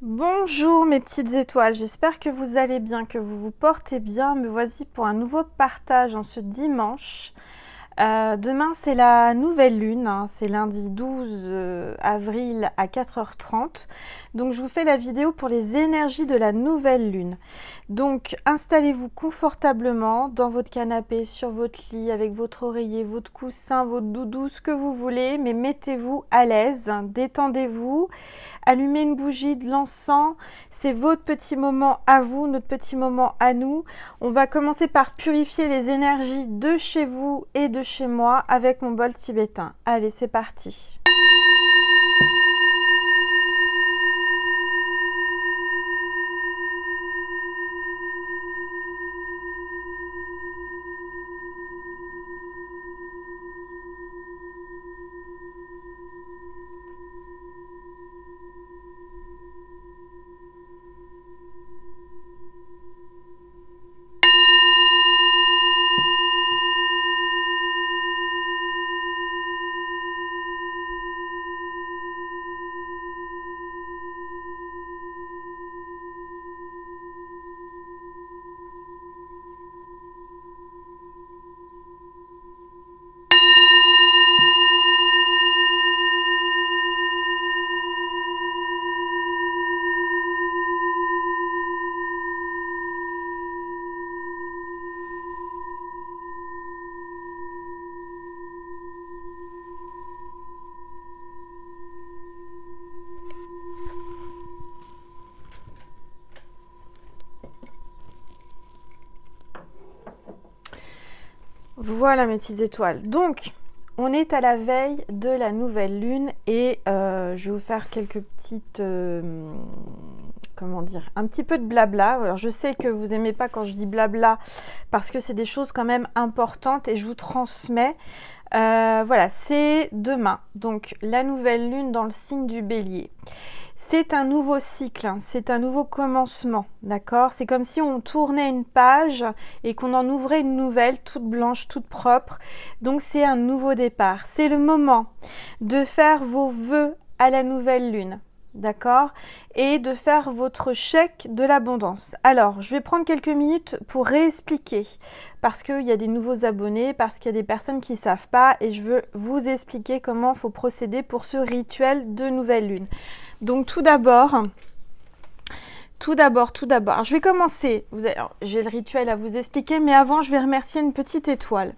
Bonjour mes petites étoiles, j'espère que vous allez bien, que vous vous portez bien. Me voici pour un nouveau partage en ce dimanche. Demain c'est la nouvelle lune, hein, c'est lundi 12 avril à 4h30. Donc je vous fais la vidéo pour les énergies de la nouvelle lune. Donc installez-vous confortablement dans votre canapé, sur votre lit, avec votre oreiller, votre coussin, votre doudou, ce que vous voulez, mais mettez-vous à l'aise, détendez-vous. Allumez une bougie, de l'encens, c'est votre petit moment à vous, notre petit moment à nous. On va commencer par purifier les énergies de chez vous et de chez moi avec mon bol tibétain. Allez, c'est parti. Voilà mes petites étoiles. Donc, on est à la veille de la nouvelle lune et je vais vous faire quelques petites, comment dire, un petit peu de blabla. Alors, je sais que vous n'aimez pas quand je dis blabla parce que c'est des choses quand même importantes et je vous transmets. Voilà, c'est demain. Donc, la nouvelle lune dans le signe du Bélier. C'est un nouveau cycle, hein, c'est un nouveau commencement, d'accord? C'est comme si on tournait une page et qu'on en ouvrait une nouvelle, toute blanche, toute propre. Donc c'est un nouveau départ. C'est le moment de faire vos vœux à la nouvelle lune, d'accord? Et de faire votre chèque de l'abondance. Alors, je vais prendre quelques minutes pour réexpliquer, parce qu'il y a des nouveaux abonnés, parce qu'il y a des personnes qui ne savent pas, et je veux vous expliquer comment il faut procéder pour ce rituel de nouvelle lune. Donc tout d'abord, je vais commencer. J'ai le rituel à vous expliquer, mais avant, je vais remercier une petite étoile.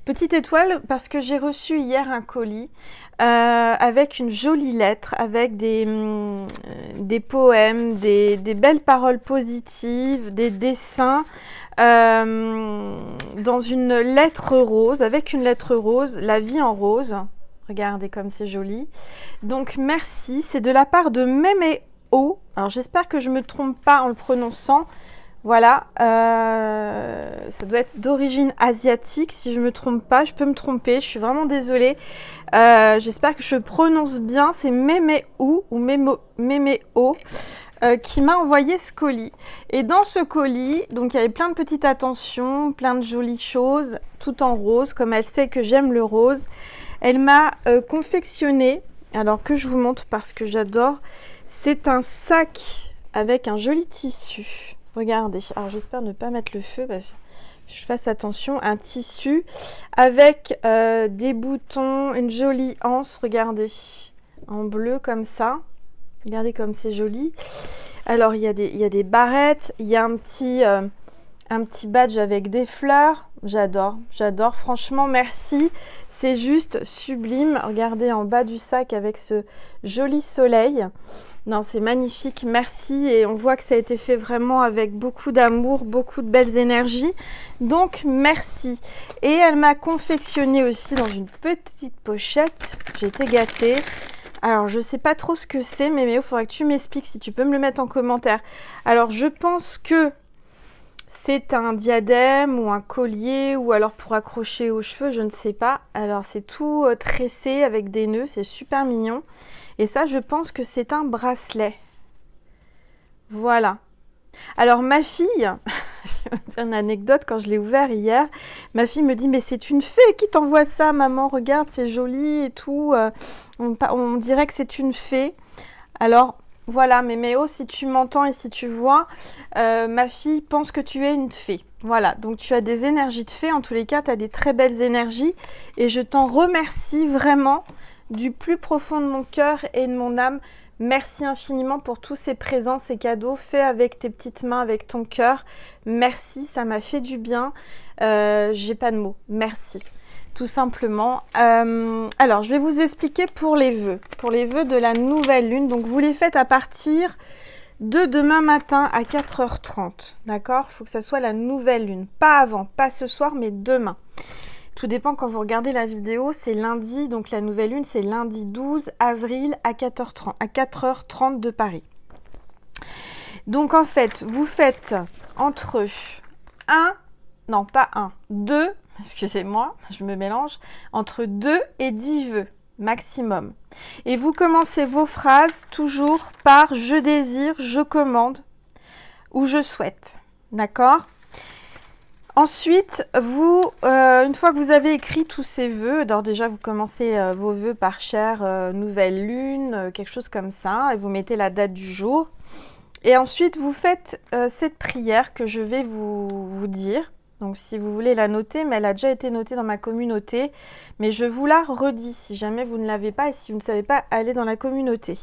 Petite étoile parce que j'ai reçu hier un colis avec une jolie lettre, avec des poèmes, des belles paroles positives, des dessins. Dans une lettre rose, avec une lettre rose, la vie en rose. Regardez comme c'est joli. Donc merci, c'est de la part de Méméo. Alors j'espère que je ne me trompe pas en le prononçant. Voilà, ça doit être d'origine asiatique si je ne me trompe pas. Je peux me tromper, je suis vraiment désolée. J'espère que je prononce bien. C'est Méméo ou Méméo. Qui m'a envoyé ce colis. Et dans ce colis, donc il y avait plein de petites attentions, plein de jolies choses, tout en rose, comme elle sait que j'aime le rose. Elle m'a confectionné, alors que je vous montre parce que j'adore, c'est un sac avec un joli tissu. Regardez, alors j'espère ne pas mettre le feu parce que je fasse attention. Un tissu avec des boutons, une jolie anse, regardez, en bleu comme ça. Regardez comme c'est joli. Alors il y a des barrettes, il y a un petit badge avec des fleurs. J'adore. Franchement, merci. C'est juste sublime. Regardez en bas du sac avec ce joli soleil. Non, c'est magnifique. Merci. Et on voit que ça a été fait vraiment avec beaucoup d'amour, beaucoup de belles énergies. Donc, merci. Et elle m'a confectionné aussi dans une petite pochette. J'ai été gâtée. Alors, je ne sais pas trop ce que c'est, mais il faudrait que tu m'expliques si tu peux me le mettre en commentaire. Alors, je pense que c'est un diadème ou un collier ou alors pour accrocher aux cheveux, je ne sais pas. Alors, c'est tout tressé avec des nœuds, c'est super mignon. Et ça, je pense que c'est un bracelet. Voilà. Alors, ma fille, je vais vous dire une anecdote, quand je l'ai ouvert hier, ma fille me dit « Mais c'est une fée qui t'envoie ça, maman, regarde, c'est joli et tout. On dirait que c'est une fée. » Alors, Voilà, Méméo, si tu m'entends et si tu vois, ma fille pense que tu es une fée. Voilà, donc tu as des énergies de fée. En tous les cas, tu as des très belles énergies. Et je t'en remercie vraiment du plus profond de mon cœur et de mon âme. Merci infiniment pour tous ces présents, ces cadeaux faits avec tes petites mains, avec ton cœur. Merci, ça m'a fait du bien. J'ai pas de mots. Merci. Tout simplement. Alors, je vais vous expliquer pour les vœux de la nouvelle lune. Donc, vous les faites à partir de demain matin à 4h30. D'accord? Il faut que ça soit la nouvelle lune. Pas avant, pas ce soir, mais demain. Tout dépend quand vous regardez la vidéo. C'est lundi, donc la nouvelle lune, c'est lundi 12 avril à 4h30 de Paris. Donc, en fait, vous faites entre 2, excusez-moi, je me mélange, entre 2 et 10 vœux maximum. Et vous commencez vos phrases toujours par je désire, je commande ou je souhaite. D'accord? Ensuite, une fois que vous avez écrit tous ces vœux, alors déjà vous commencez vos vœux par chère nouvelle lune, quelque chose comme ça, et vous mettez la date du jour. Et ensuite, vous faites cette prière que je vais vous dire. Donc, si vous voulez la noter, mais elle a déjà été notée dans ma communauté. Mais je vous la redis si jamais vous ne l'avez pas et si vous ne savez pas, allez dans la communauté.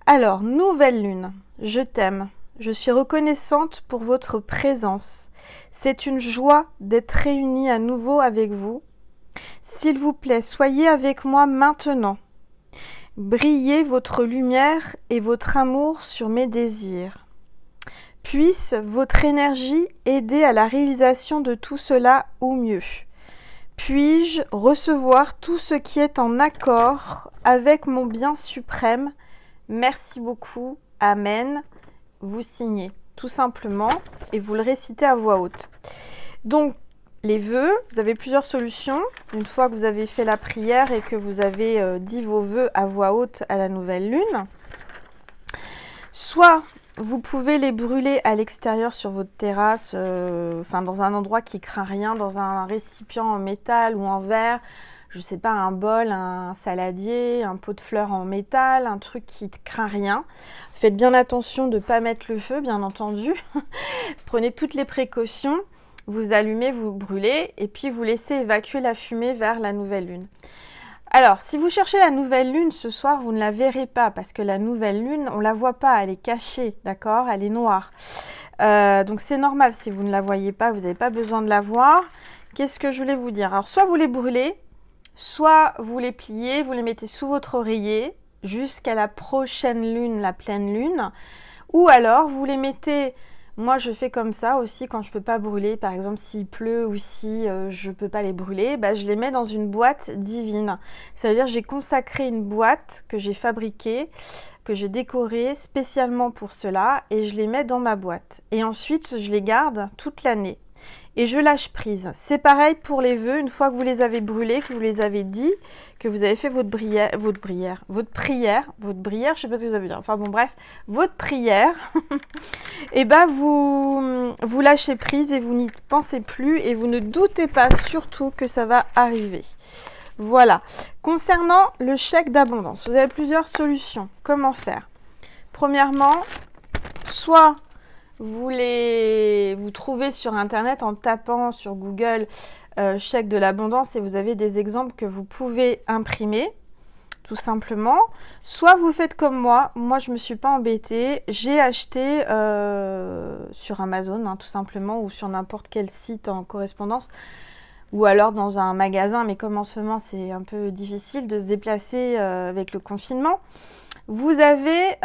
Alors, nouvelle lune, je t'aime. Je suis reconnaissante pour votre présence. C'est une joie d'être réunie à nouveau avec vous. S'il vous plaît, soyez avec moi maintenant. Brillez votre lumière et votre amour sur mes désirs. Puisse votre énergie aider à la réalisation de tout cela ou mieux. Puis-je recevoir tout ce qui est en accord avec mon bien suprême? Merci beaucoup. Amen. Vous signez tout simplement et vous le récitez à voix haute. Donc, les vœux, vous avez plusieurs solutions. Une fois que vous avez fait la prière et que vous avez dit vos vœux à voix haute à la nouvelle lune, soit vous pouvez les brûler à l'extérieur sur votre terrasse, dans un endroit qui craint rien, dans un récipient en métal ou en verre, je sais pas, un bol, un saladier, un pot de fleurs en métal, un truc qui ne craint rien. Faites bien attention de ne pas mettre le feu, bien entendu. Prenez toutes les précautions. Vous allumez, vous brûlez et puis vous laissez évacuer la fumée vers la nouvelle lune. Alors, si vous cherchez la nouvelle lune ce soir, vous ne la verrez pas parce que la nouvelle lune, on ne la voit pas, elle est cachée, d'accord? Elle est noire. Donc, c'est normal si vous ne la voyez pas, vous n'avez pas besoin de la voir. Qu'est-ce que je voulais vous dire? Alors, soit vous les brûlez, soit vous les pliez, vous les mettez sous votre oreiller jusqu'à la prochaine lune, la pleine lune. Ou alors, vous les mettez... Moi, je fais comme ça aussi quand je ne peux pas brûler. Par exemple, s'il pleut ou si je ne peux pas les brûler, je les mets dans une boîte divine. Ça veut dire que j'ai consacré une boîte que j'ai fabriquée, que j'ai décorée spécialement pour cela et je les mets dans ma boîte. Et ensuite, je les garde toute l'année. Et je lâche prise. C'est pareil pour les vœux. Une fois que vous les avez brûlés, que vous les avez dit, que vous avez fait votre prière, je sais pas ce que ça veut dire. Enfin bon, bref, votre prière, et vous lâchez prise et vous n'y pensez plus et vous ne doutez pas surtout que ça va arriver. Voilà. Concernant le chèque d'abondance, vous avez plusieurs solutions. Comment faire? Premièrement, soit vous trouvez sur internet en tapant sur Google chèque de l'abondance et vous avez des exemples que vous pouvez imprimer tout simplement. Soit vous faites comme moi je me suis pas embêtée, j'ai acheté sur Amazon tout simplement ou sur n'importe quel site en correspondance ou alors dans un magasin, mais comme en ce moment c'est un peu difficile de se déplacer avec le confinement. Vous avez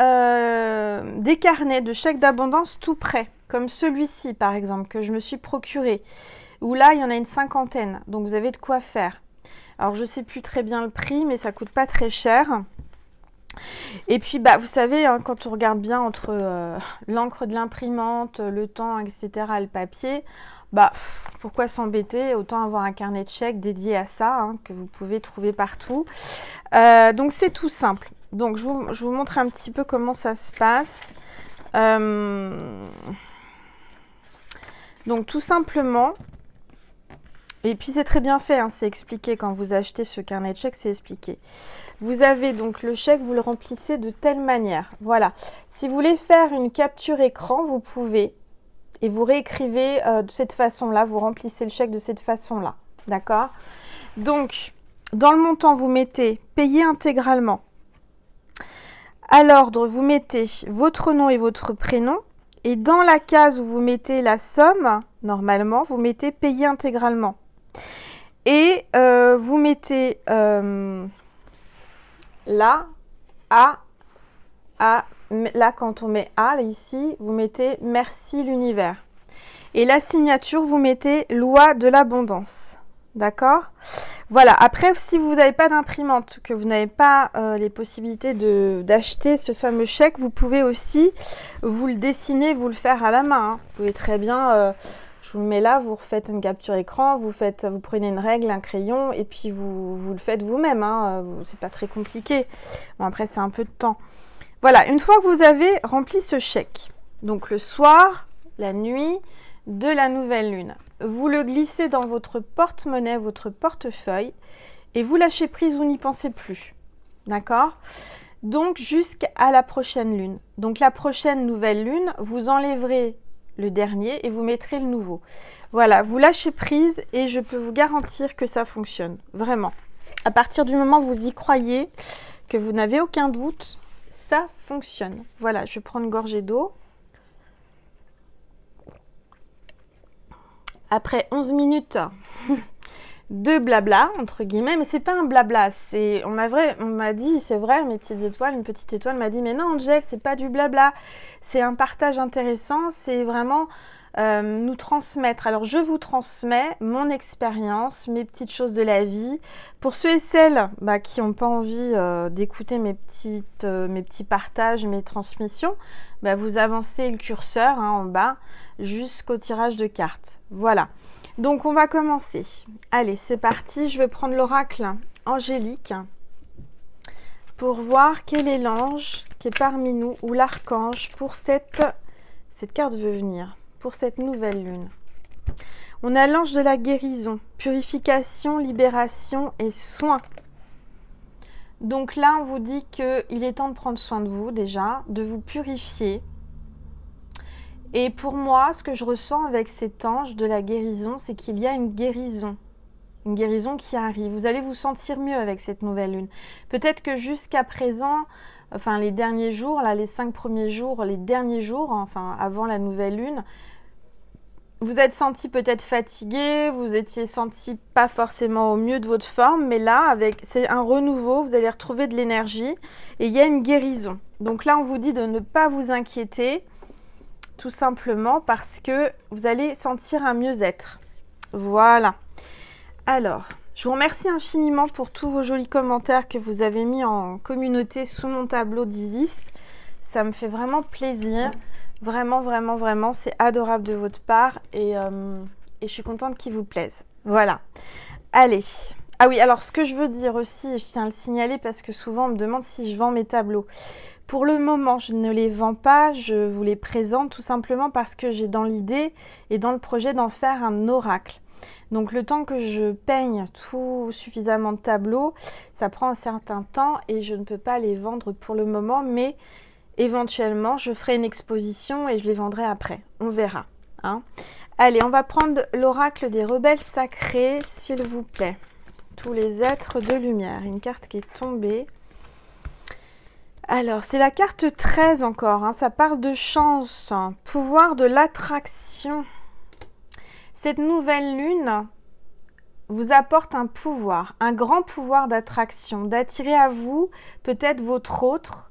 des carnets de chèques d'abondance tout prêts, comme celui-ci par exemple, que je me suis procuré, où là il y en a une 50aine, donc vous avez de quoi faire. Alors je ne sais plus très bien le prix, mais ça coûte pas très cher. Et puis vous savez, quand on regarde bien entre l'encre de l'imprimante, le temps, etc., le papier, pourquoi s'embêter? Autant avoir un carnet de chèques dédié à ça, que vous pouvez trouver partout. Donc c'est tout simple. Donc je vous montre un petit peu comment ça se passe. Donc tout simplement, Et puis c'est très bien fait, hein, c'est expliqué quand vous achetez ce carnet de chèques, c'est expliqué. Vous avez donc le chèque, vous le remplissez de telle manière. Voilà. Si vous voulez faire une capture écran, vous pouvez. Et vous réécrivez de cette façon-là, vous remplissez le chèque de cette façon-là. D'accord? Donc, dans le montant, vous mettez payer intégralement. À l'ordre, vous mettez votre nom et votre prénom. Et dans la case où vous mettez la somme, normalement, vous mettez payer intégralement. Et vous mettez là, là, quand on met A, là, ici, vous mettez merci l'univers. Et la signature, vous mettez loi de l'abondance. D'accord? Voilà. Après, si vous n'avez pas d'imprimante, que vous n'avez pas les possibilités d'acheter ce fameux chèque, vous pouvez aussi vous le dessiner, vous le faire à la main. Hein. Vous pouvez très bien, je vous le mets là, vous refaites une capture écran, vous prenez une règle, un crayon, et puis vous le faites vous-même. Hein. C'est pas très compliqué. Bon, après, c'est un peu de temps. Voilà. Une fois que vous avez rempli ce chèque, donc le soir, la nuit de la nouvelle lune, vous le glissez dans votre porte-monnaie, votre portefeuille, et vous lâchez prise, vous n'y pensez plus. D'accord? Donc, jusqu'à la prochaine lune. Donc, la prochaine nouvelle lune, vous enlèverez le dernier et vous mettrez le nouveau. Voilà, vous lâchez prise et je peux vous garantir que ça fonctionne. Vraiment. À partir du moment où vous y croyez, que vous n'avez aucun doute, ça fonctionne. Voilà, je prends une gorgée d'eau. Après 11 minutes de blabla, entre guillemets, mais c'est pas un blabla, on m'a dit, c'est vrai, mes petites étoiles, une petite étoile m'a dit, mais non Angel, c'est pas du blabla, c'est un partage intéressant, c'est vraiment nous transmettre. Alors je vous transmets mon expérience, mes petites choses de la vie. Pour ceux et celles qui n'ont pas envie d'écouter mes petits partages, mes transmissions, vous avancez le curseur en bas jusqu'au tirage de cartes. Voilà. Donc on va commencer. Allez, c'est parti. Je vais prendre l'oracle angélique pour voir quel est l'ange qui est parmi nous ou l'archange pour cette carte veut venir, pour cette nouvelle lune. On a l'ange de la guérison, purification, libération et soin. Donc là, on vous dit qu'il est temps de prendre soin de vous déjà, de vous purifier. Et pour moi, ce que je ressens avec cet ange de la guérison, c'est qu'il y a une guérison qui arrive. Vous allez vous sentir mieux avec cette nouvelle lune. Peut-être que jusqu'à présent, enfin les derniers jours, là, les 5 premiers jours, les derniers jours, enfin avant la nouvelle lune, vous êtes senti peut-être fatigué, vous étiez senti pas forcément au mieux de votre forme, mais là, c'est un renouveau, vous allez retrouver de l'énergie et il y a une guérison. Donc là, on vous dit de ne pas vous inquiéter, tout simplement parce que vous allez sentir un mieux-être. Voilà. Alors, je vous remercie infiniment pour tous vos jolis commentaires que vous avez mis en communauté sous mon tableau d'Isis. Ça me fait vraiment plaisir. Vraiment, vraiment, vraiment, c'est adorable de votre part et je suis contente qu'il vous plaise. Voilà. Allez. Ah oui, alors ce que je veux dire aussi, et je tiens à le signaler parce que souvent on me demande si je vends mes tableaux. Pour le moment, je ne les vends pas, je vous les présente tout simplement parce que j'ai dans l'idée et dans le projet d'en faire un oracle. Donc le temps que je peigne tout suffisamment de tableaux, ça prend un certain temps et je ne peux pas les vendre pour le moment, mais éventuellement je ferai une exposition et je les vendrai après. On verra. Hein. Allez, on va prendre l'oracle des rebelles sacrés, s'il vous plaît. Tous les êtres de lumière. Une carte qui est tombée. Alors, c'est la carte 13 encore, ça parle de chance, pouvoir de l'attraction. Cette nouvelle lune vous apporte un pouvoir, un grand pouvoir d'attraction, d'attirer à vous peut-être votre autre.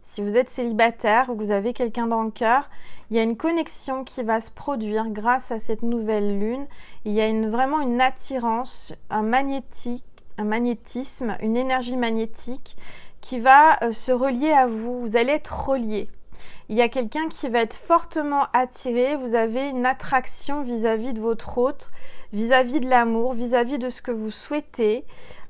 Si vous êtes célibataire ou que vous avez quelqu'un dans le cœur, il y a une connexion qui va se produire grâce à cette nouvelle lune. Il y a vraiment une attirance, un magnétisme, une énergie magnétique qui va se relier à vous. Vous allez être reliés. Il y a quelqu'un qui va être fortement attiré. Vous avez une attraction vis-à-vis de votre hôte, vis-à-vis de l'amour, vis-à-vis de ce que vous souhaitez.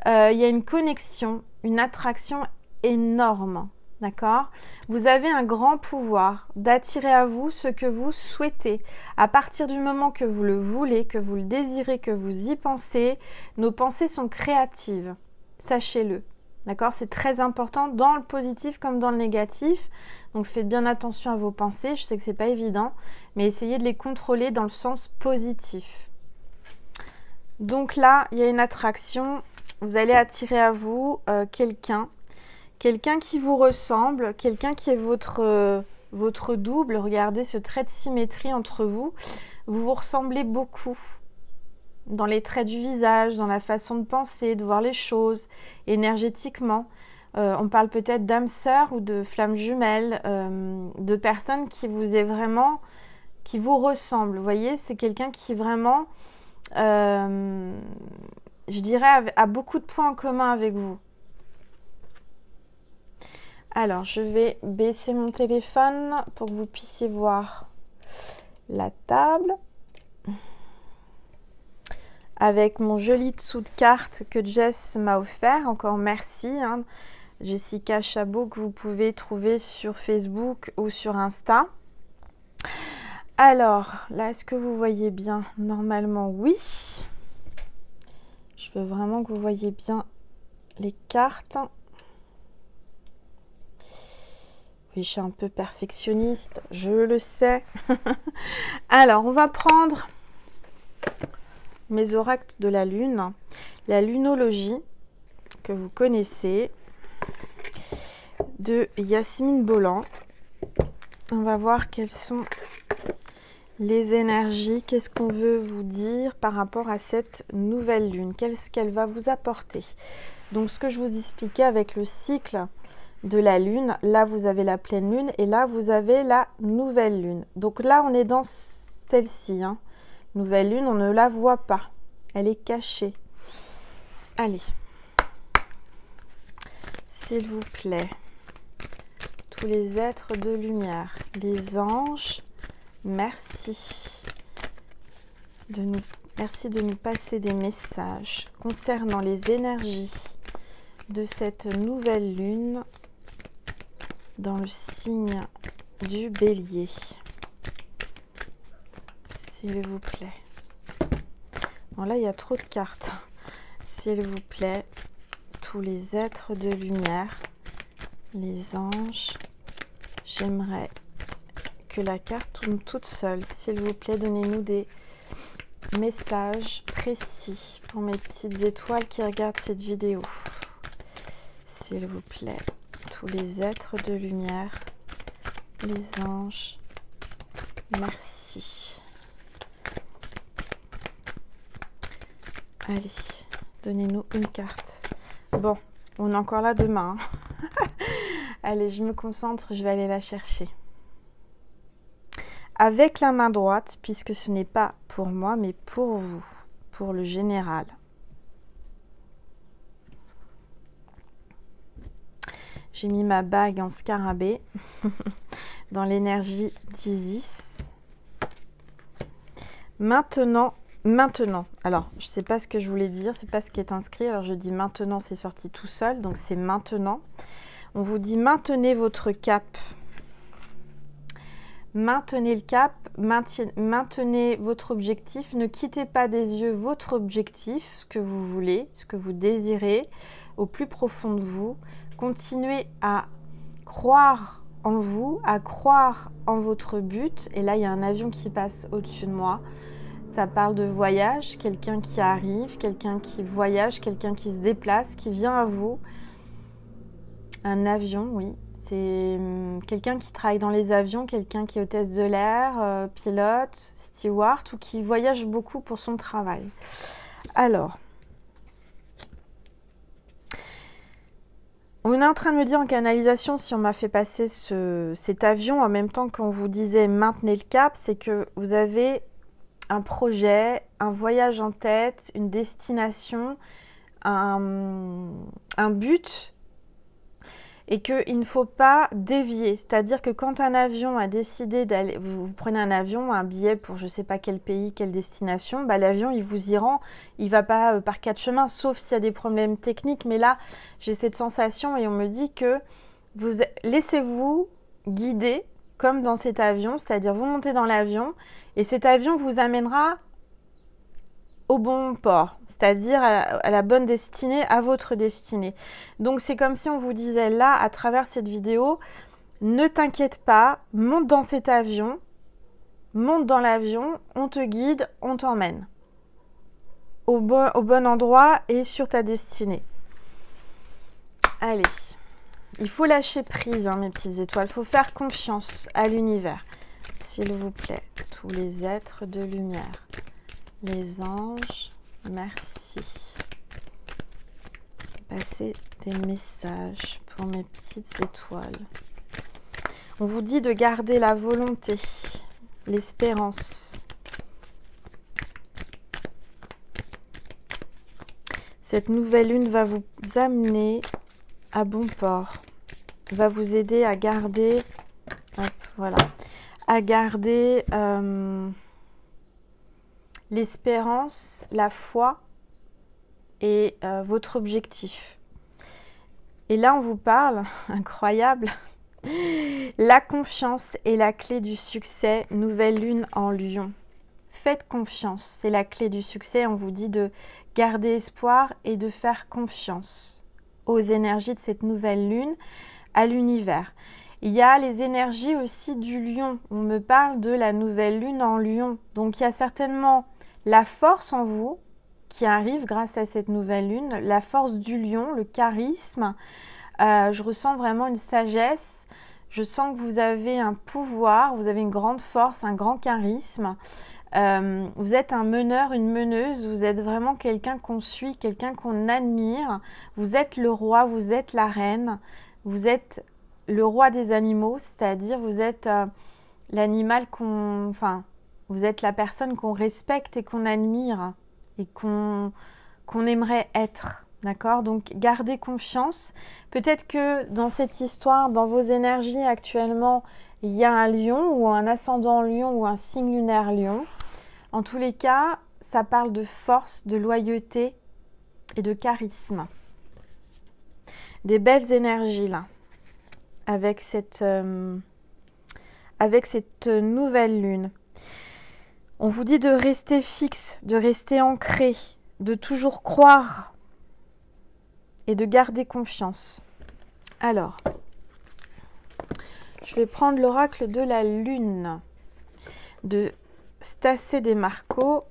Il y a une connexion, une attraction énorme. D'accord? Vous avez un grand pouvoir d'attirer à vous ce que vous souhaitez. À partir du moment que vous le voulez, que vous le désirez, que vous y pensez, nos pensées sont créatives. Sachez-le. D'accord? C'est très important dans le positif comme dans le négatif. Donc faites bien attention à vos pensées. Je sais que c'est pas évident, mais essayez de les contrôler dans le sens positif. Donc là, il y a une attraction. Vous allez attirer à vous quelqu'un qui vous ressemble, quelqu'un qui est votre double. Regardez ce trait de symétrie entre vous. Vous vous ressemblez beaucoup dans les traits du visage, dans la façon de penser, de voir les choses, énergétiquement. On parle peut-être d'âme sœur ou de flamme jumelle, de personnes qui vous ressemblent. Vous voyez, c'est quelqu'un qui vraiment, je dirais, a beaucoup de points en commun avec vous. Alors, je vais baisser mon téléphone pour que vous puissiez voir la table. Avec mon joli dessous de carte que Jess m'a offert. Encore merci. Hein. Jessica Chabot, que vous pouvez trouver sur Facebook ou sur Insta. Alors, là, est-ce que vous voyez bien? Normalement, oui. Je veux vraiment que vous voyez bien les cartes. Oui, je suis un peu perfectionniste, je le sais. Alors, on va prendre mes oracles de la lune, la lunologie que vous connaissez, de Yasmine Bolland. On va voir quelles sont les énergies, qu'est-ce qu'on veut vous dire par rapport à cette nouvelle lune, qu'est-ce qu'elle va vous apporter. Donc, ce que je vous expliquais avec le cycle de la lune, là vous avez la pleine lune et là vous avez la nouvelle lune. Donc là on est dans celle-ci, hein. Nouvelle lune, on ne la voit pas, elle est cachée. Allez, s'il vous plaît, tous les êtres de lumière, les anges, merci de nous passer des messages concernant les énergies de cette nouvelle lune dans le signe du Bélier, s'il vous plaît. Bon, là, il y a trop de cartes. S'il vous plaît, tous les êtres de lumière, les anges, j'aimerais que la carte tourne toute seule. S'il vous plaît, donnez-nous des messages précis pour mes petites étoiles qui regardent cette vidéo. S'il vous plaît, tous les êtres de lumière, les anges, merci. Allez, donnez-nous une carte. Bon, on est encore là demain. Allez, je me concentre, je vais aller la chercher. Avec la main droite, puisque ce n'est pas pour moi, mais pour vous, pour le général. J'ai mis ma bague en scarabée dans l'énergie d'Isis. Maintenant, alors je ne sais pas ce que je voulais dire, c'est pas ce qui est inscrit, alors je dis maintenant, c'est sorti tout seul, donc c'est maintenant. On vous dit maintenez votre cap. Maintenez le cap, maintenez votre objectif, ne quittez pas des yeux votre objectif, ce que vous voulez, ce que vous désirez au plus profond de vous. Continuez à croire en vous, à croire en votre but. Et là, il y a un avion qui passe au-dessus de moi. Ça parle de voyage, quelqu'un qui arrive, quelqu'un qui voyage, quelqu'un qui se déplace, qui vient à vous. Un avion, oui. C'est quelqu'un qui travaille dans les avions, quelqu'un qui est hôtesse de l'air, pilote, steward ou qui voyage beaucoup pour son travail. Alors, on est en train de me dire en canalisation, si on m'a fait passer cet avion en même temps qu'on vous disait maintenez le cap, c'est que vous avez un projet, un voyage en tête, une destination, un but, et qu'il ne faut pas dévier. C'est-à-dire que quand un avion a décidé d'aller, vous prenez un avion, un billet pour je ne sais pas quel pays, quelle destination, bah, l'avion il vous y rend, il ne va pas par quatre chemins, sauf s'il y a des problèmes techniques. Mais là, j'ai cette sensation et on me dit que laissez-vous guider comme dans cet avion, c'est-à-dire vous montez dans l'avion et cet avion vous amènera au bon port, c'est-à-dire à la bonne destinée, à votre destinée. Donc c'est comme si on vous disait là, à travers cette vidéo, ne t'inquiète pas, monte dans cet avion, monte dans l'avion, on te guide, on t'emmène au bon endroit et sur ta destinée. Allez, il faut lâcher prise, hein, mes petites étoiles, il faut faire confiance à l'univers. S'il vous plaît, tous les êtres de lumière, les anges, merci. Passez des messages pour mes petites étoiles. On vous dit de garder la volonté, l'espérance. Cette nouvelle lune va vous amener à bon port, va vous aider à garder, hop, voilà, à garder l'espérance, la foi et votre objectif. Et là, on vous parle, incroyable, la confiance est la clé du succès, nouvelle lune en Lion. Faites confiance, c'est la clé du succès. On vous dit de garder espoir et de faire confiance aux énergies de cette nouvelle lune, à l'univers. Il y a les énergies aussi du lion. On me parle de la nouvelle lune en Lion. Donc il y a certainement la force en vous qui arrive grâce à cette nouvelle lune, la force du lion, le charisme. Je ressens vraiment une sagesse. Je sens que vous avez un pouvoir, vous avez une grande force, un grand charisme. Vous êtes un meneur, une meneuse, vous êtes vraiment quelqu'un qu'on suit, quelqu'un qu'on admire. Vous êtes le roi, vous êtes la reine, vous êtes le roi des animaux, c'est-à-dire vous êtes l'animal vous êtes la personne qu'on respecte et qu'on admire et qu'on aimerait être. D'accord? Donc gardez confiance. Peut-être que dans cette histoire, dans vos énergies actuellement, il y a un lion ou un ascendant lion ou un signe lunaire lion. En tous les cas, ça parle de force, de loyauté et de charisme. Des belles énergies là, avec cette nouvelle lune. On vous dit de rester fixe, de rester ancré, de toujours croire et de garder confiance. Alors, je vais prendre l'oracle de la lune de Stacé Desmarco.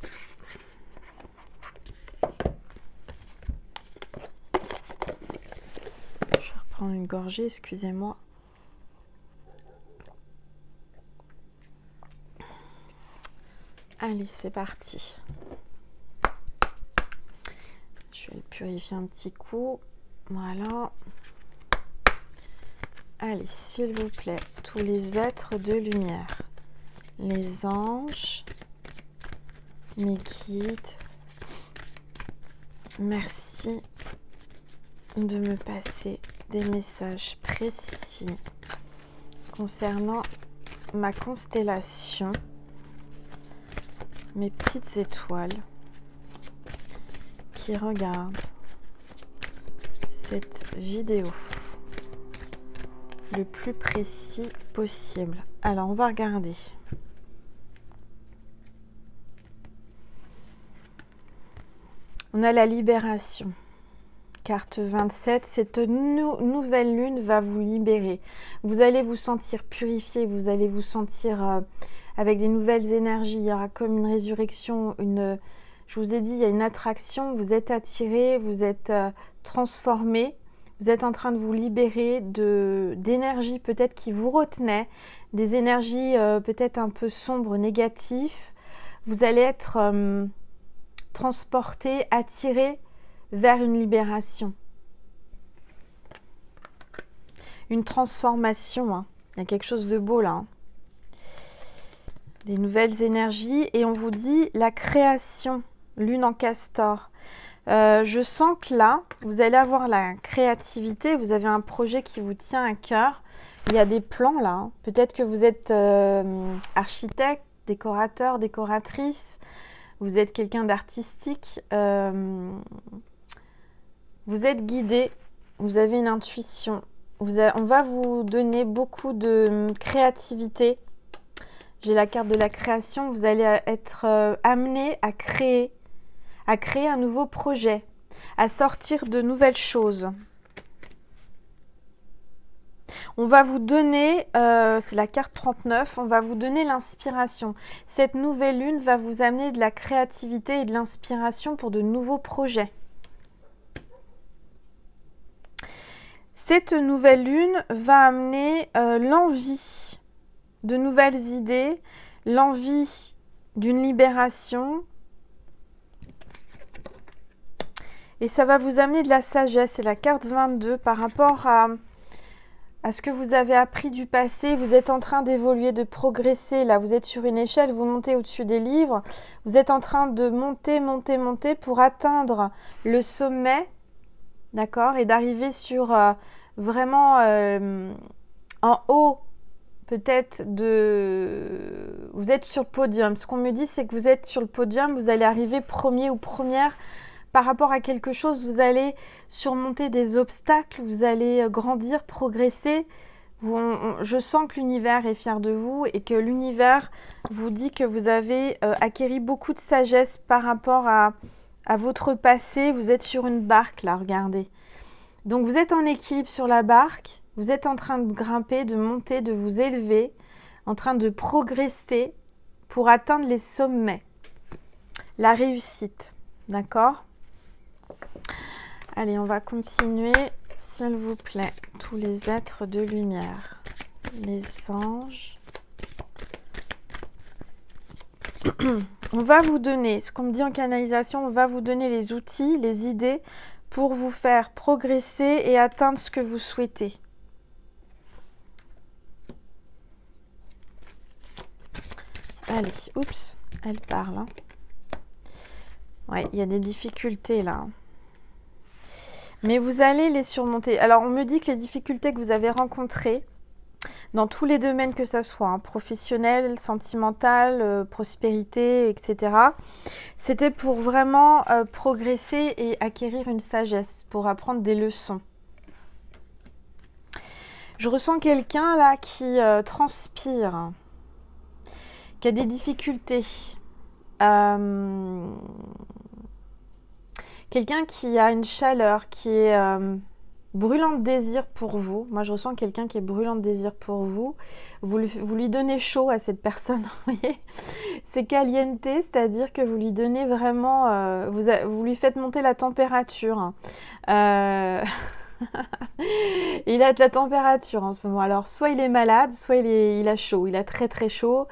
Je vais reprendre une gorgée, excusez-moi. Allez, c'est parti. Je vais le purifier un petit coup. Voilà. Allez, s'il vous plaît, tous les êtres de lumière, les anges, mes guides, merci de me passer des messages précis concernant ma constellation, mes petites étoiles qui regardent cette vidéo le plus précis possible. Alors, on va regarder. On a la libération. Carte 27, cette nouvelle lune va vous libérer. Vous allez vous sentir purifié, vous allez vous sentir avec des nouvelles énergies. Il y aura comme une résurrection, je vous ai dit, il y a une attraction, vous êtes attiré, vous êtes transformé. Vous êtes en train de vous libérer d'énergie peut-être qui vous retenait, des énergies peut-être un peu sombres, négatives. Vous allez être transporté, attiré vers une libération. Une transformation. Hein. Il y a quelque chose de beau là. Hein. Des nouvelles énergies. Et on vous dit la création, lune en castor. Je sens que là, vous allez avoir la créativité, vous avez un projet qui vous tient à cœur. Il y a des plans là. Hein. Peut-être que vous êtes architecte, décorateur, décoratrice. Vous êtes quelqu'un d'artistique. Vous êtes guidé. Vous avez une intuition. On va vous donner beaucoup de créativité. J'ai la carte de la création. Vous allez être amené à créer un nouveau projet, à sortir de nouvelles choses. On va vous donner, c'est la carte 39, on va vous donner l'inspiration. Cette nouvelle lune va vous amener de la créativité et de l'inspiration pour de nouveaux projets. Cette nouvelle lune va amener l'envie de nouvelles idées, l'envie d'une libération. Et ça va vous amener de la sagesse. C'est la carte 22 par rapport à ce que vous avez appris du passé. Vous êtes en train d'évoluer, de progresser. Là, vous êtes sur une échelle, vous montez au-dessus des livres. Vous êtes en train de monter, monter, monter pour atteindre le sommet, d'accord? Et d'arriver sur vraiment en haut, peut-être de... Vous êtes sur le podium. Ce qu'on me dit, c'est que vous êtes sur le podium, vous allez arriver premier ou première par rapport à quelque chose, vous allez surmonter des obstacles, vous allez grandir, progresser. Je sens que l'univers est fier de vous et que l'univers vous dit que vous avez acquéri beaucoup de sagesse par rapport à votre passé. Vous êtes sur une barque là, regardez. Donc vous êtes en équilibre sur la barque, vous êtes en train de grimper, de monter, de vous élever, en train de progresser pour atteindre les sommets. La réussite, d'accord ? Allez, on va continuer, s'il vous plaît, tous les êtres de lumière, les anges. On va vous donner, ce qu'on me dit en canalisation, on va vous donner les outils, les idées pour vous faire progresser et atteindre ce que vous souhaitez. Allez, oups, elle parle. Hein. Ouais, il y a des difficultés là. Mais vous allez les surmonter. Alors, on me dit que les difficultés que vous avez rencontrées, dans tous les domaines que ça soit, hein, professionnel, sentimental, prospérité, etc., c'était pour vraiment progresser et acquérir une sagesse, pour apprendre des leçons. Je ressens quelqu'un là qui transpire, qui a des difficultés. Quelqu'un qui a une chaleur, qui est brûlant de désir pour vous. Moi, je ressens quelqu'un qui est brûlant de désir pour vous. Vous lui donnez chaud à cette personne, vous voyez. C'est caliente, c'est-à-dire que vous lui donnez vraiment... vous lui faites monter la température. Il a de la température en ce moment. Alors, soit il est malade, soit il a chaud. Il a très très chaud.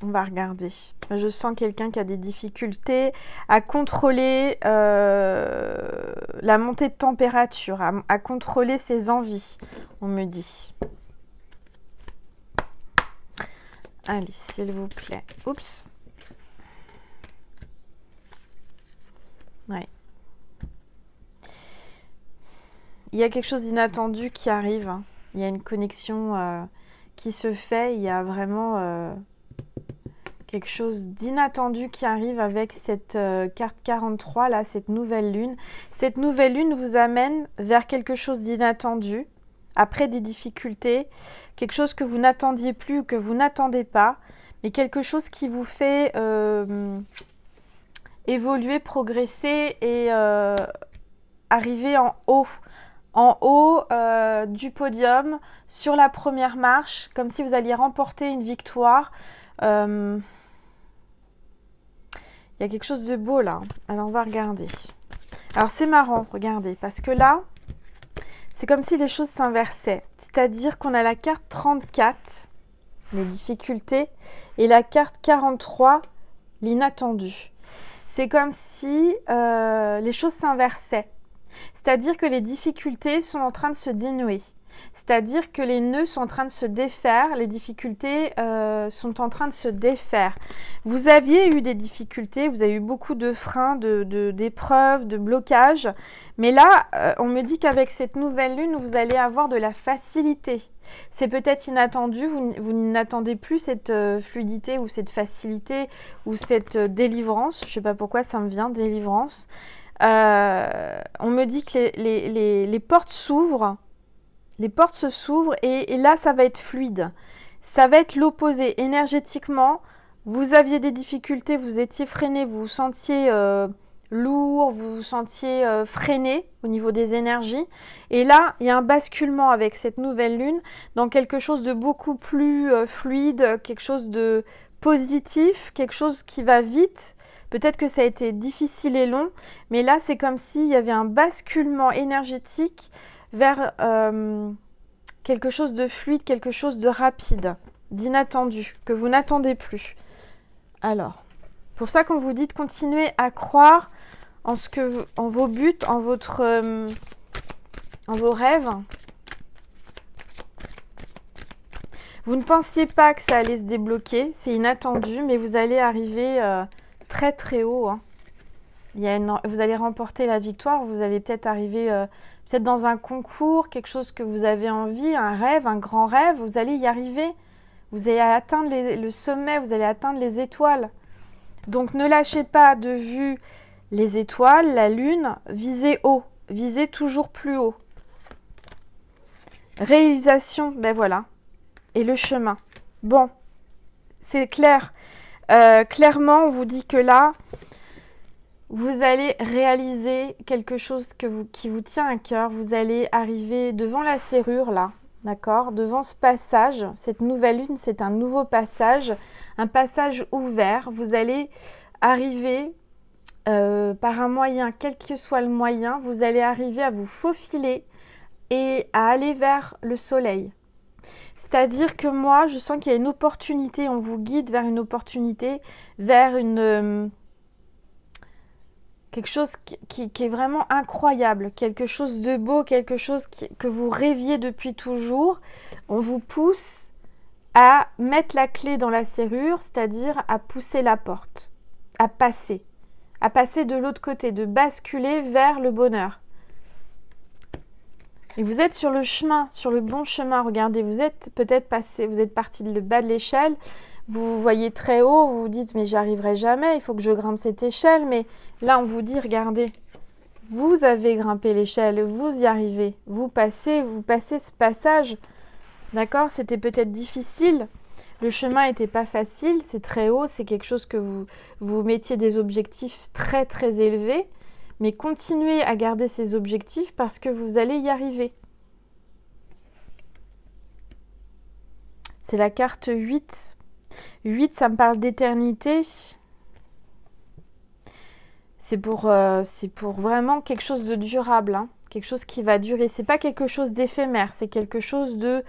On va regarder. Je sens quelqu'un qui a des difficultés à contrôler la montée de température, à contrôler ses envies, on me dit. Allez, s'il vous plaît. Oups. Ouais. Il y a quelque chose d'inattendu qui arrive. Il y a une connexion qui se fait. Il y a vraiment... quelque chose d'inattendu qui arrive avec cette carte 43, là, cette nouvelle lune. Cette nouvelle lune vous amène vers quelque chose d'inattendu, après des difficultés, quelque chose que vous n'attendiez plus, que vous n'attendez pas, mais quelque chose qui vous fait évoluer, progresser et arriver en haut du podium, sur la première marche, comme si vous alliez remporter une victoire. Il y a quelque chose de beau là. Alors on va regarder. Alors c'est marrant, regardez, parce que là, c'est comme si les choses s'inversaient. C'est-à-dire qu'on a la carte 34, les difficultés, et la carte 43, l'inattendu. C'est comme si les choses s'inversaient. C'est-à-dire que les difficultés sont en train de se dénouer. C'est-à-dire que les nœuds sont en train de se défaire, les difficultés sont en train de se défaire. Vous aviez eu des difficultés, vous avez eu beaucoup de freins, d'épreuves, de blocages. Mais là, on me dit qu'avec cette nouvelle lune, vous allez avoir de la facilité. C'est peut-être inattendu, vous n'attendez plus cette fluidité ou cette facilité ou cette délivrance. Je ne sais pas pourquoi ça me vient, délivrance. On me dit que les portes s'ouvrent. Les portes se s'ouvrent et là, ça va être fluide. Ça va être l'opposé. Énergétiquement, vous aviez des difficultés, vous étiez freiné, vous vous sentiez lourd, vous vous sentiez freiné au niveau des énergies. Et là, il y a un basculement avec cette nouvelle lune dans quelque chose de beaucoup plus fluide, quelque chose de positif, quelque chose qui va vite. Peut-être que ça a été difficile et long, mais là, c'est comme s'il y avait un basculement énergétique vers quelque chose de fluide, quelque chose de rapide, d'inattendu, que vous n'attendez plus. Alors, pour ça qu'on vous dit de continuer à croire en vos buts, en vos rêves. Vous ne pensiez pas que ça allait se débloquer, c'est inattendu, mais vous allez arriver très très haut. Hein. Vous allez remporter la victoire, vous allez peut-être arriver peut-être dans un concours, quelque chose que vous avez envie, un rêve, un grand rêve, vous allez y arriver. Vous allez atteindre le sommet, vous allez atteindre les étoiles. Donc ne lâchez pas de vue les étoiles, la lune, visez haut, visez toujours plus haut. Réalisation, ben voilà, et le chemin. Bon, c'est clair. Clairement, on vous dit que là, vous allez réaliser quelque chose qui vous tient à cœur. Vous allez arriver devant la serrure, là, d'accord? Devant ce passage, cette nouvelle lune, c'est un nouveau passage, un passage ouvert. Vous allez arriver par un moyen, quel que soit le moyen, vous allez arriver à vous faufiler et à aller vers le soleil. C'est-à-dire que moi, je sens qu'il y a une opportunité, on vous guide vers une opportunité, vers quelque chose qui est vraiment incroyable, quelque chose de beau, quelque chose que vous rêviez depuis toujours. On vous pousse à mettre la clé dans la serrure, c'est-à-dire à pousser la porte, à passer de l'autre côté, de basculer vers le bonheur. Et vous êtes sur le chemin, sur le bon chemin. Regardez, vous êtes peut-être passé, vous êtes parti de bas de l'échelle, vous voyez très haut, vous vous dites mais j'y arriverai jamais, il faut que je grimpe cette échelle. Mais là, on vous dit, regardez, vous avez grimpé l'échelle, vous y arrivez, vous passez ce passage. D'accord? C'était peut-être difficile, le chemin n'était pas facile, c'est très haut, c'est quelque chose que vous mettiez des objectifs très très élevés. Mais continuez à garder ces objectifs parce que vous allez y arriver. C'est la carte 8. 8, ça me parle d'éternité. C'est pour vraiment quelque chose de durable, hein. Quelque chose qui va durer. C'est pas quelque chose d'éphémère, c'est quelque chose de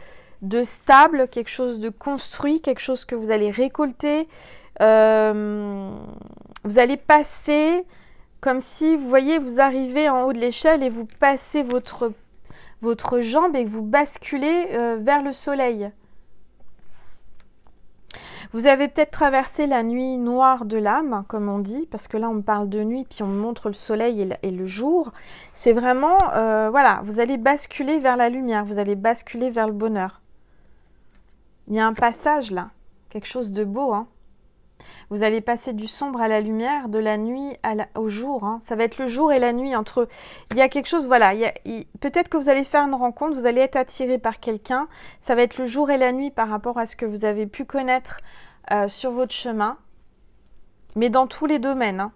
stable, quelque chose de construit, quelque chose que vous allez récolter. Vous allez passer... Comme si, vous voyez, vous arrivez en haut de l'échelle et vous passez votre jambe et que vous basculez vers le soleil. Vous avez peut-être traversé la nuit noire de l'âme, comme on dit, parce que là, on parle de nuit, puis on montre le soleil et le jour. C'est vraiment, voilà, vous allez basculer vers la lumière, vous allez basculer vers le bonheur. Il y a un passage là, quelque chose de beau, hein. Vous allez passer du sombre à la lumière, de la nuit au jour. Hein. Ça va être le jour et la nuit entre... Il y a quelque chose, voilà. Peut-être que vous allez faire une rencontre, vous allez être attiré par quelqu'un. Ça va être le jour et la nuit par rapport à ce que vous avez pu connaître sur votre chemin. Mais dans tous les domaines. Hein.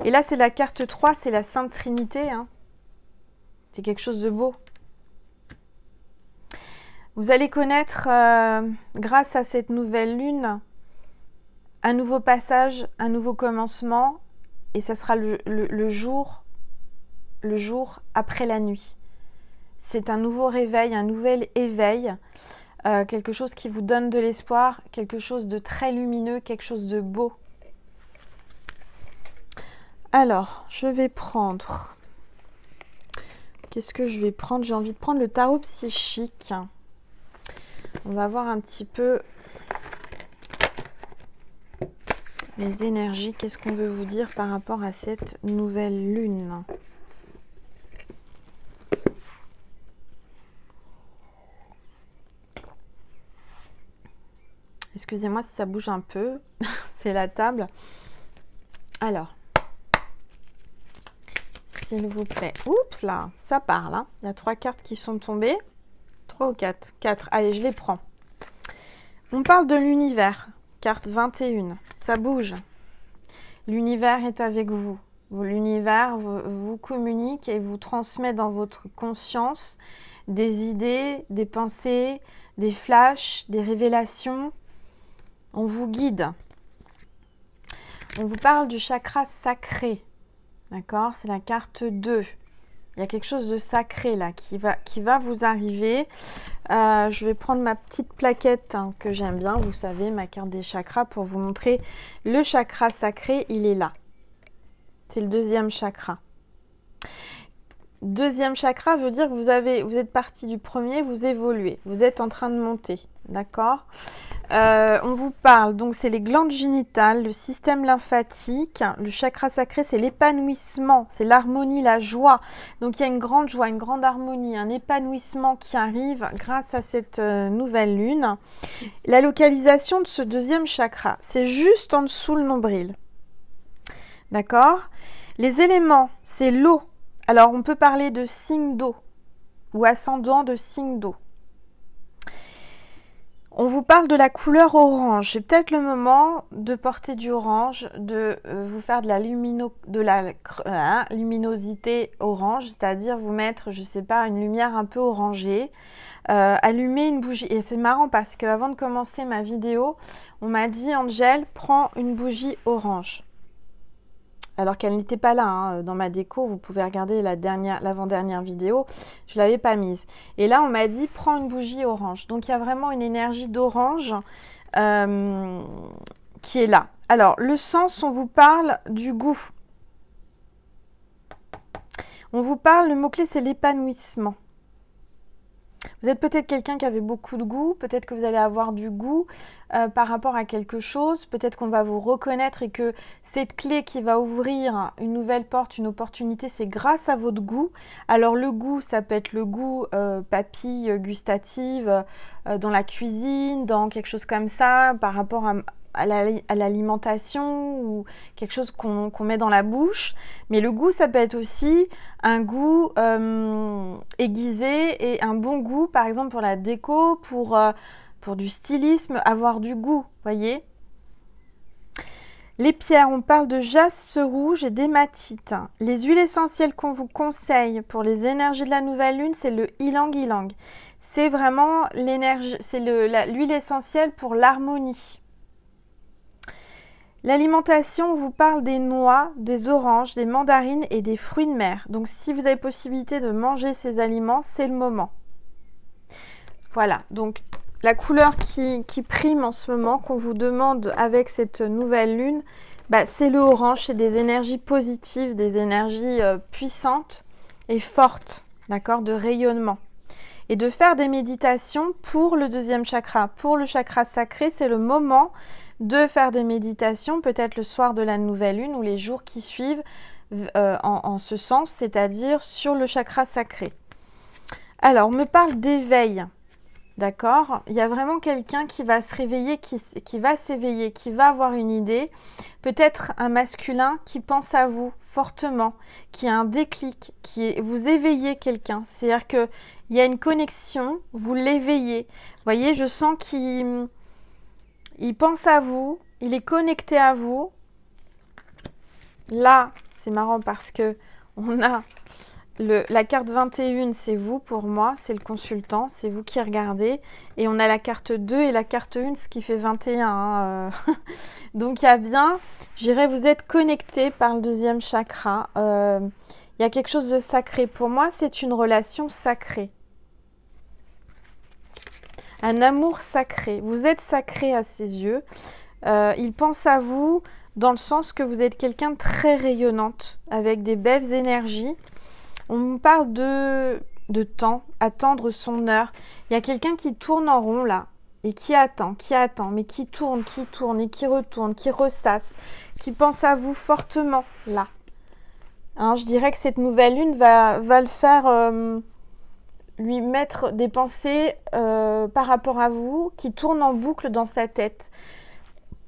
Et là, c'est la carte 3, c'est la Sainte Trinité. Hein. C'est quelque chose de beau. Vous allez connaître, grâce à cette nouvelle lune, un nouveau passage, un nouveau commencement, et ça sera le jour après la nuit. C'est un nouveau réveil, un nouvel éveil, quelque chose qui vous donne de l'espoir, quelque chose de très lumineux, quelque chose de beau. Alors, je vais prendre... Qu'est-ce que je vais prendre? J'ai envie de prendre le tarot psychique. On va voir un petit peu... les énergies, qu'est-ce qu'on veut vous dire par rapport à cette nouvelle lune? Excusez-moi si ça bouge un peu, c'est la table. Alors, s'il vous plaît. Oups, là, ça part, là. Il y a 3 cartes qui sont tombées. 3 ou 4? 4. Allez, je les prends. On parle de l'univers. Carte 21. Ça bouge. L'univers est avec vous. L'univers vous communique et vous transmet dans votre conscience des idées, des pensées, des flashs, des révélations. On vous guide. On vous parle du chakra sacré. D'accord? C'est la carte 2. Il y a quelque chose de sacré là qui va vous arriver. Je vais prendre ma petite plaquette que j'aime bien, vous savez, ma carte des chakras, pour vous montrer le chakra sacré. Il est là. C'est le 2e chakra. 2e chakra veut dire que vous êtes parti du premier, vous évoluez. Vous êtes en train de monter. D'accord? On vous parle, donc c'est les glandes génitales, le système lymphatique. Le chakra sacré, c'est l'épanouissement, c'est l'harmonie, la joie. Donc il y a une grande joie, une grande harmonie, un épanouissement qui arrive grâce à cette nouvelle lune. La localisation de ce 2e chakra, c'est juste en dessous le nombril. D'accord? Les éléments, c'est l'eau. Alors on peut parler de signe d'eau ou ascendant de signe d'eau. On vous parle de la couleur orange. C'est peut-être le moment de porter du orange, de vous faire de la luminosité orange, c'est-à-dire vous mettre, je ne sais pas, une lumière un peu orangée, allumer une bougie. Et c'est marrant parce qu'avant de commencer ma vidéo, on m'a dit, Angel, prends une bougie orange. Alors qu'elle n'était pas là dans ma déco, vous pouvez regarder l'avant-dernière vidéo, je ne l'avais pas mise. Et là, on m'a dit, prends une bougie orange. Donc, il y a vraiment une énergie d'orange qui est là. Alors, le sens, on vous parle du goût. On vous parle, le mot-clé, c'est l'épanouissement. Vous êtes peut-être quelqu'un qui avait beaucoup de goût, peut-être que vous allez avoir du goût par rapport à quelque chose, peut-être qu'on va vous reconnaître et que cette clé qui va ouvrir une nouvelle porte, une opportunité, c'est grâce à votre goût. Alors le goût, ça peut être le goût papille gustative dans la cuisine, dans quelque chose comme ça, par rapport à l'alimentation ou quelque chose qu'on met dans la bouche. Mais le goût, ça peut être aussi un goût aiguisé et un bon goût, par exemple pour la déco, pour du stylisme, avoir du goût, voyez. Les pierres, on parle de jaspe rouge et d'hématite. Les huiles essentielles qu'on vous conseille pour les énergies de la nouvelle lune, c'est le ylang-ylang. C'est vraiment l'énergie, c'est l'huile essentielle pour l'harmonie. L'alimentation, on vous parle des noix, des oranges, des mandarines et des fruits de mer. Donc si vous avez possibilité de manger ces aliments, c'est le moment. Voilà, donc la couleur qui prime en ce moment, qu'on vous demande avec cette nouvelle lune, c'est le orange, c'est des énergies positives, des énergies puissantes et fortes, d'accord, de rayonnement. Et de faire des méditations pour le 2e chakra. Pour le chakra sacré, c'est le moment de faire des méditations, peut-être le soir de la nouvelle lune ou les jours qui suivent en ce sens, c'est-à-dire sur le chakra sacré. Alors, on me parle d'éveil, d'accord? Il y a vraiment quelqu'un qui va se réveiller, qui va s'éveiller, qui va avoir une idée, peut-être un masculin qui pense à vous fortement, qui a un déclic, vous éveillez quelqu'un, c'est-à-dire qu'il y a une connexion, vous l'éveillez. Vous voyez, je sens qu'il pense à vous, il est connecté à vous. Là, c'est marrant parce que on a la carte 21, c'est vous pour moi, c'est le consultant, c'est vous qui regardez. Et on a la carte 2 et la carte 1, ce qui fait 21. Donc il y a bien, je dirais, vous êtes connecté par le 2e chakra. Il y a quelque chose de sacré. Pour moi, c'est une relation sacrée. Un amour sacré. Vous êtes sacré à ses yeux. Il pense à vous dans le sens que vous êtes quelqu'un de très rayonnante, avec des belles énergies. On me parle de temps, attendre son heure. Il y a quelqu'un qui tourne en rond là, et qui attend, mais qui tourne, et qui retourne, qui ressasse, qui pense à vous fortement là. Hein, je dirais que cette nouvelle lune va le faire... lui mettre des pensées par rapport à vous qui tournent en boucle dans sa tête.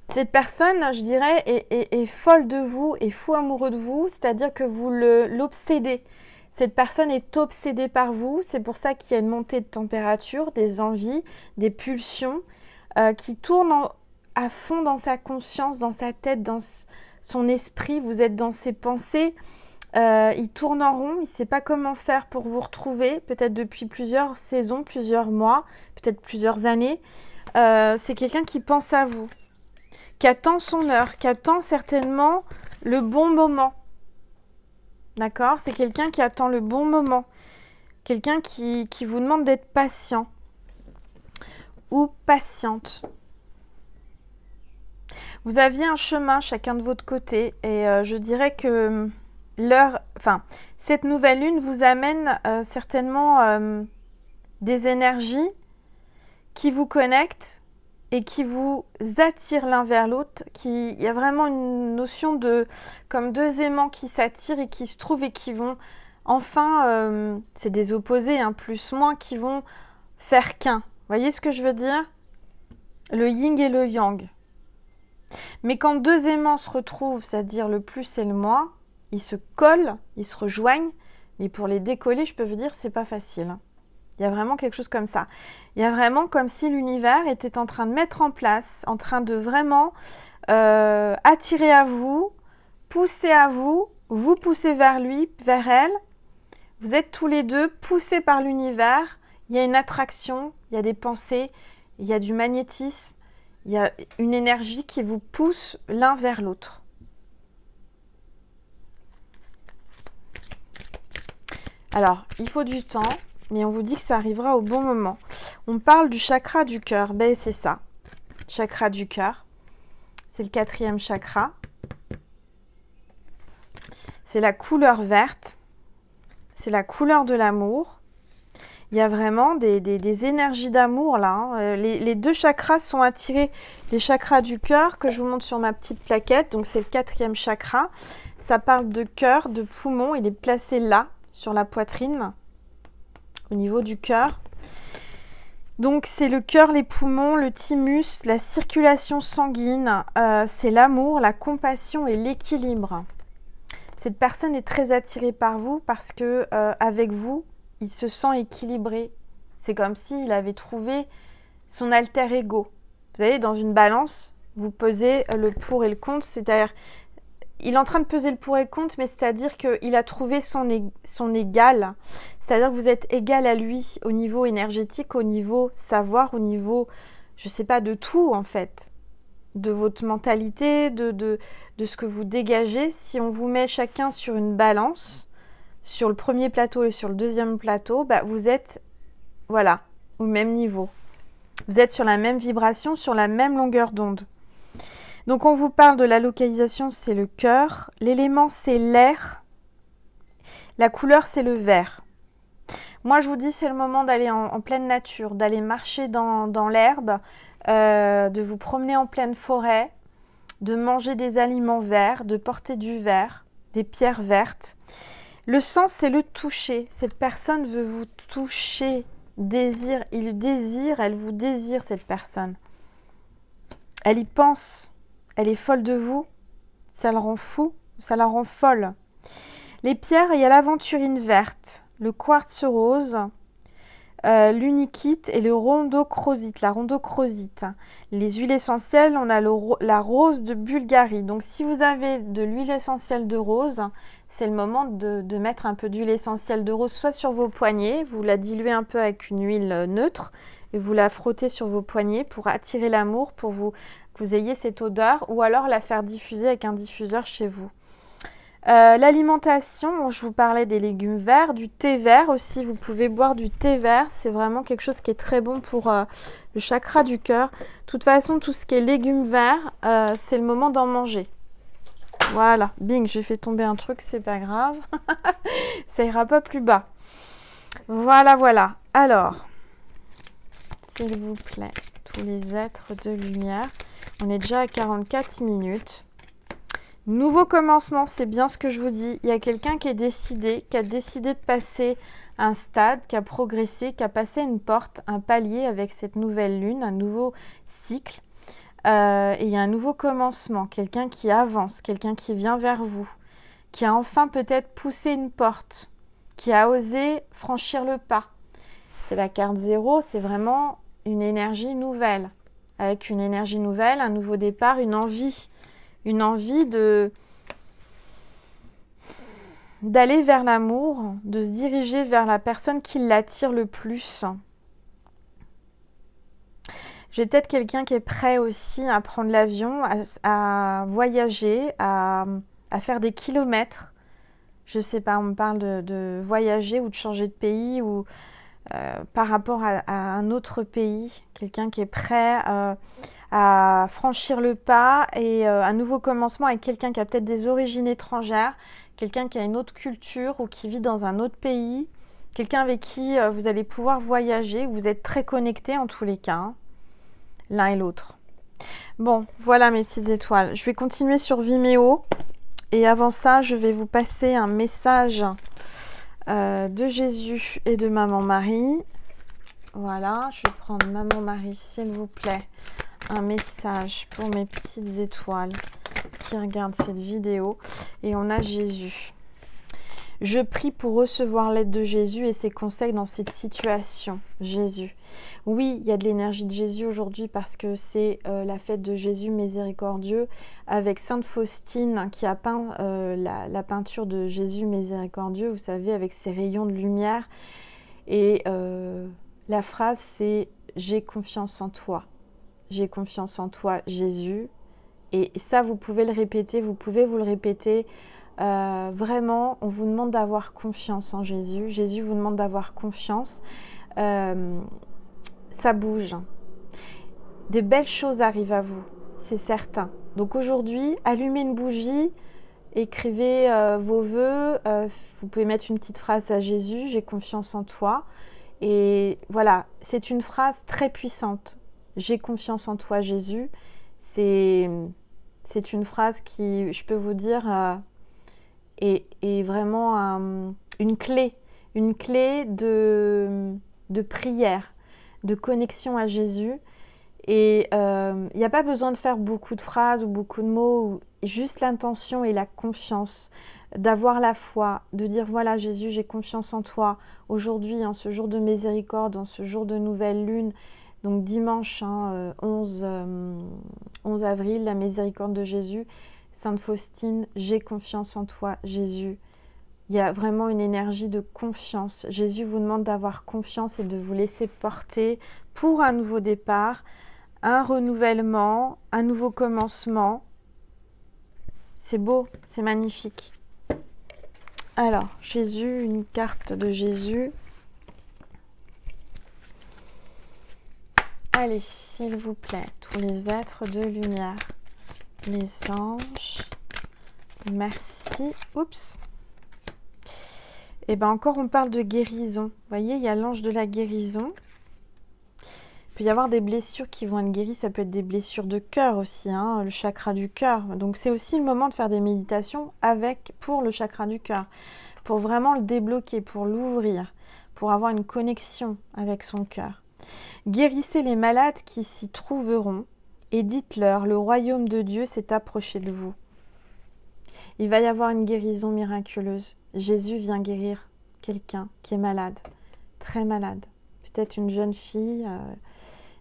Cette personne, je dirais, est folle de vous, est fou amoureux de vous, c'est-à-dire que vous l'obsédez. Cette personne est obsédée par vous, c'est pour ça qu'il y a une montée de température, des envies, des pulsions qui tournent à fond dans sa conscience, dans sa tête, dans son esprit. Vous êtes dans ses pensées. Il tourne en rond, il ne sait pas comment faire pour vous retrouver, peut-être depuis plusieurs saisons, plusieurs mois, peut-être plusieurs années. C'est quelqu'un qui pense à vous, qui attend son heure, qui attend certainement le bon moment. D'accord? C'est quelqu'un qui attend le bon moment. Quelqu'un qui vous demande d'être patient ou patiente. Vous aviez un chemin chacun de votre côté et je dirais que cette nouvelle lune vous amène certainement des énergies qui vous connectent et qui vous attirent l'un vers l'autre. Il y a vraiment une notion de comme deux aimants qui s'attirent et qui se trouvent et qui vont enfin, c'est des opposés, hein, plus moins, qui vont faire qu'un. Vous voyez ce que je veux dire? Le yin et le yang. Mais quand deux aimants se retrouvent, c'est-à-dire le plus et le moins, ils se collent, ils se rejoignent, mais pour les décoller, je peux vous dire, c'est pas facile. Il y a vraiment quelque chose comme ça. Il y a vraiment comme si l'univers était en train de mettre en place, en train de vraiment attirer à vous vous poussez vers lui, vers elle. Vous êtes tous les deux poussés par l'univers. Il y a une attraction, il y a des pensées, il y a du magnétisme, il y a une énergie qui vous pousse l'un vers l'autre. Alors, il faut du temps, mais on vous dit que ça arrivera au bon moment. On parle du chakra du cœur. Ben, c'est ça. Chakra du cœur. C'est le 4e chakra. C'est la couleur verte. C'est la couleur de l'amour. Il y a vraiment des énergies d'amour là. Hein. Les deux chakras sont attirés. Les chakras du cœur que je vous montre sur ma petite plaquette. Donc, c'est le 4e chakra. Ça parle de cœur, de poumon. Il est placé là, sur la poitrine, au niveau du cœur. Donc c'est le cœur, les poumons, le thymus, la circulation sanguine, c'est l'amour, la compassion et l'équilibre. Cette personne est très attirée par vous parce que avec vous, il se sent équilibré. C'est comme s'il avait trouvé son alter ego. Vous savez, dans une balance, vous pesez le pour et le contre, c'est-à-dire il est en train de peser le pour et le contre, mais c'est-à-dire qu'il a trouvé son égal. C'est-à-dire que vous êtes égal à lui au niveau énergétique, au niveau savoir, au niveau, je ne sais pas, de tout en fait. De votre mentalité, de ce que vous dégagez. Si on vous met chacun sur une balance, sur le premier plateau et sur le deuxième plateau, bah, vous êtes, voilà, au même niveau. Vous êtes sur la même vibration, sur la même longueur d'onde. Donc on vous parle de la localisation, c'est le cœur. L'élément, c'est l'air. La couleur, c'est le vert. Moi, je vous dis, c'est le moment d'aller en pleine nature, d'aller marcher dans l'herbe, de vous promener en pleine forêt, de manger des aliments verts, de porter du vert, des pierres vertes. Le sens, c'est le toucher. Cette personne veut vous toucher, elle vous désire, cette personne. Elle y pense. Elle est folle de vous, ça la rend fou, ça la rend folle. Les pierres, il y a l'aventurine verte, le quartz rose, l'unikite et le rhodochrosite, la rhodochrosite. Les huiles essentielles, on a la rose de Bulgarie. Donc si vous avez de l'huile essentielle de rose, c'est le moment de mettre un peu d'huile essentielle de rose soit sur vos poignets, vous la diluez un peu avec une huile neutre et vous la frottez sur vos poignets pour attirer l'amour, pour que vous ayez cette odeur, ou alors la faire diffuser avec un diffuseur chez vous. L'alimentation, je vous parlais des légumes verts, du thé vert aussi, vous pouvez boire du thé vert, c'est vraiment quelque chose qui est très bon pour le chakra du cœur. De toute façon, tout ce qui est légumes verts, c'est le moment d'en manger. Voilà, bing, j'ai fait tomber un truc, c'est pas grave, ça ira pas plus bas. Voilà, voilà. Alors, s'il vous plaît, tous les êtres de lumière, on est déjà à 44 minutes. Nouveau commencement, c'est bien ce que je vous dis. Il y a quelqu'un qui a décidé de passer un stade, qui a progressé, qui a passé une porte, un palier avec cette nouvelle lune, un nouveau cycle. Et il y a un nouveau commencement, quelqu'un qui avance, quelqu'un qui vient vers vous, qui a enfin peut-être poussé une porte, qui a osé franchir le pas. C'est la carte 0, c'est vraiment une énergie nouvelle. Avec une énergie nouvelle, un nouveau départ, une envie d'aller vers l'amour, de se diriger vers la personne qui l'attire le plus. J'ai peut-être quelqu'un qui est prêt aussi à prendre l'avion, à voyager, à faire des kilomètres. Je sais pas, on me parle de voyager ou de changer de pays ou par rapport à un autre pays. Quelqu'un qui est prêt à franchir le pas et un nouveau commencement avec quelqu'un qui a peut-être des origines étrangères, quelqu'un qui a une autre culture ou qui vit dans un autre pays, quelqu'un avec qui vous allez pouvoir voyager, vous êtes très connectés en tous les cas, hein, l'un et l'autre. Bon, voilà mes petites étoiles. Je vais continuer sur Vimeo et avant ça, je vais vous passer un message de Jésus et de Maman Marie. Voilà, je vais prendre Maman Marie, s'il vous plaît. Un message pour mes petites étoiles qui regardent cette vidéo. Et on a Jésus. Je prie pour recevoir l'aide de Jésus et ses conseils dans cette situation. Jésus. Oui, il y a de l'énergie de Jésus aujourd'hui parce que c'est la fête de Jésus miséricordieux avec Sainte Faustine qui a peint la peinture de Jésus miséricordieux, vous savez, avec ses rayons de lumière. Et la phrase c'est « J'ai confiance en toi ». J'ai confiance en toi, Jésus. Et ça, vous pouvez le répéter, vous pouvez vous le répéter. Vraiment, on vous demande d'avoir confiance en Jésus. Jésus vous demande d'avoir confiance. Ça bouge. Des belles choses arrivent à vous, c'est certain. Donc aujourd'hui, allumez une bougie, écrivez vos vœux. Vous pouvez mettre une petite phrase à Jésus, j'ai confiance en toi. Et voilà, c'est une phrase très puissante. J'ai confiance en toi, Jésus. C'est une phrase qui, je peux vous dire, est vraiment une clé de prière, de connexion à Jésus. Et il n'y a pas besoin de faire beaucoup de phrases ou beaucoup de mots, juste l'intention et la confiance, d'avoir la foi, de dire voilà Jésus, j'ai confiance en toi. Aujourd'hui, en ce jour de miséricorde, en ce jour de nouvelle lune, donc dimanche 11 avril, la miséricorde de Jésus, Sainte Faustine, j'ai confiance en toi, Jésus. Il y a vraiment une énergie de confiance. Jésus vous demande d'avoir confiance et de vous laisser porter pour un nouveau départ, un renouvellement, un nouveau commencement. C'est beau, c'est magnifique. Alors, Jésus, une carte de Jésus. Allez, s'il vous plaît, tous les êtres de lumière, les anges, merci. Oups. Et bien encore, on parle de guérison. Vous voyez, il y a l'ange de la guérison. Il peut y avoir des blessures qui vont être guéries. Ça peut être des blessures de cœur aussi, hein, le chakra du cœur. Donc c'est aussi le moment de faire des méditations pour le chakra du cœur, pour vraiment le débloquer, pour l'ouvrir, pour avoir une connexion avec son cœur. Guérissez les malades qui s'y trouveront et dites-leur, le royaume de Dieu s'est approché de vous. Il va y avoir une guérison miraculeuse. Jésus vient guérir quelqu'un qui est malade, très malade. Peut-être une jeune fille,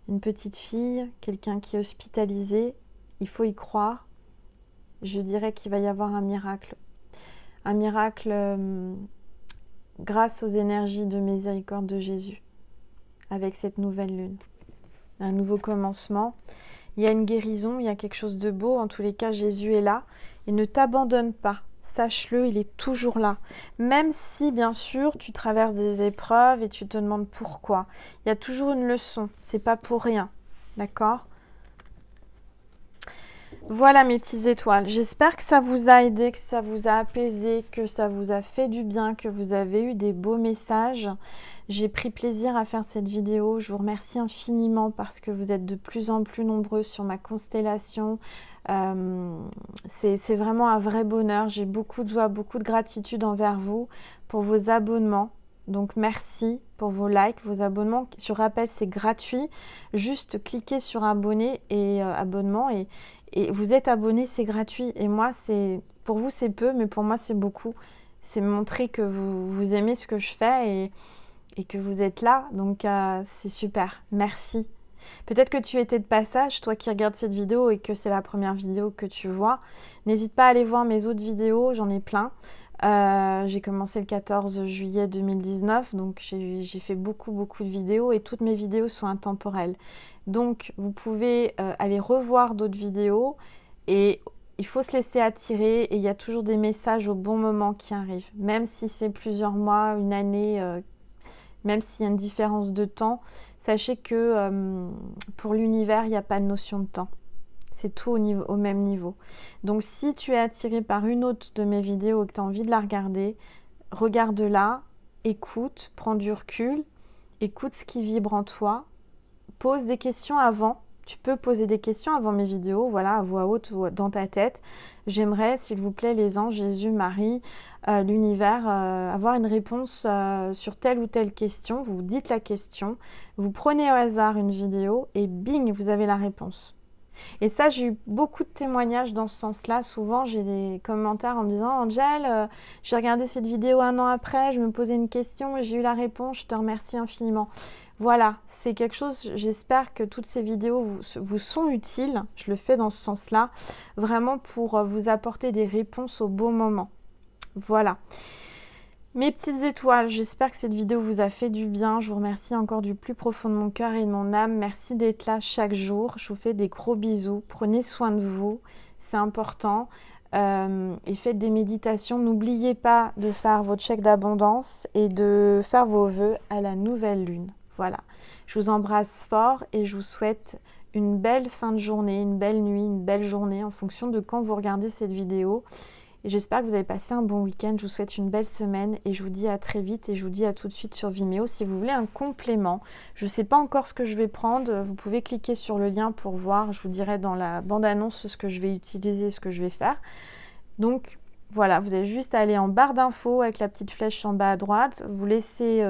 une petite fille, quelqu'un qui est hospitalisé. Il faut y croire. Je dirais qu'il va y avoir un miracle. Un miracle grâce aux énergies de miséricorde de Jésus. Avec cette nouvelle lune. Un nouveau commencement. Il y a une guérison, il y a quelque chose de beau. En tous les cas, Jésus est là. Il ne t'abandonne pas. Sache-le, il est toujours là. Même si, bien sûr, tu traverses des épreuves et tu te demandes pourquoi. Il y a toujours une leçon. C'est pas pour rien. D'accord ? Voilà mes petites étoiles. J'espère que ça vous a aidé, que ça vous a apaisé, que ça vous a fait du bien, que vous avez eu des beaux messages. J'ai pris plaisir à faire cette vidéo. Je vous remercie infiniment parce que vous êtes de plus en plus nombreux sur ma constellation. C'est vraiment un vrai bonheur. J'ai beaucoup de joie, beaucoup de gratitude envers vous pour vos abonnements. Donc merci pour vos likes, vos abonnements. Je rappelle, c'est gratuit. Juste cliquez sur abonner et abonnement et vous êtes abonné, c'est gratuit. Et moi, pour vous c'est peu, mais pour moi c'est beaucoup. C'est montrer que vous aimez ce que je fais et que vous êtes là. Donc c'est super. Merci. Peut-être que tu étais de passage, toi qui regardes cette vidéo et que c'est la première vidéo que tu vois. N'hésite pas à aller voir mes autres vidéos, j'en ai plein. J'ai commencé le 14 juillet 2019, donc j'ai fait beaucoup de vidéos et toutes mes vidéos sont intemporelles. Donc vous pouvez aller revoir d'autres vidéos et il faut se laisser attirer et il y a toujours des messages au bon moment qui arrivent. Même si c'est plusieurs mois, une année, même s'il y a une différence de temps, sachez que pour l'univers, il n'y a pas de notion de temps. C'est tout au même niveau. Donc si tu es attiré par une autre de mes vidéos et que tu as envie de la regarder, regarde-la, écoute, prends du recul, écoute ce qui vibre en toi, pose des questions avant. Tu peux poser des questions avant mes vidéos, voilà, à voix haute ou dans ta tête. J'aimerais, s'il vous plaît, les anges, Jésus, Marie, l'univers, avoir une réponse sur telle ou telle question. Vous dites la question, vous prenez au hasard une vidéo et bing, vous avez la réponse. Et ça, j'ai eu beaucoup de témoignages dans ce sens-là. Souvent, j'ai des commentaires en me disant « Angel, j'ai regardé cette vidéo un an après, je me posais une question et j'ai eu la réponse, je te remercie infiniment. » Voilà, c'est quelque chose, j'espère que toutes ces vidéos vous sont utiles. Je le fais dans ce sens-là, vraiment pour vous apporter des réponses au bon moment. Voilà. Mes petites étoiles, j'espère que cette vidéo vous a fait du bien. Je vous remercie encore du plus profond de mon cœur et de mon âme. Merci d'être là chaque jour. Je vous fais des gros bisous. Prenez soin de vous, c'est important. Et faites des méditations. N'oubliez pas de faire votre chèque d'abondance et de faire vos vœux à la nouvelle lune. Voilà. Je vous embrasse fort et je vous souhaite une belle fin de journée, une belle nuit, une belle journée en fonction de quand vous regardez cette vidéo. Et j'espère que vous avez passé un bon week-end. Je vous souhaite une belle semaine et je vous dis à très vite et je vous dis à tout de suite sur Vimeo. Si vous voulez un complément, je ne sais pas encore ce que je vais prendre. Vous pouvez cliquer sur le lien pour voir. Je vous dirai dans la bande-annonce ce que je vais utiliser, ce que je vais faire. Donc voilà, vous avez juste à aller en barre d'infos avec la petite flèche en bas à droite. Vous laissez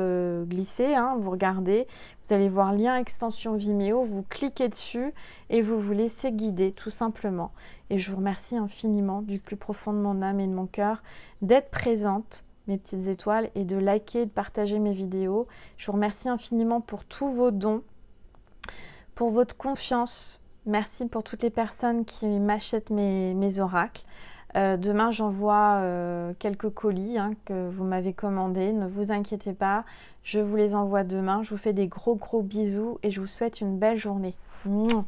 glisser, hein, vous regardez. Vous allez voir lien extension Vimeo. Vous cliquez dessus et vous vous laissez guider tout simplement. Et je vous remercie infiniment du plus profond de mon âme et de mon cœur d'être présente, mes petites étoiles, et de liker et de partager mes vidéos. Je vous remercie infiniment pour tous vos dons, pour votre confiance. Merci pour toutes les personnes qui m'achètent mes oracles. Demain, j'envoie quelques colis que vous m'avez commandés. Ne vous inquiétez pas, je vous les envoie demain. Je vous fais des gros bisous et je vous souhaite une belle journée. Mouah.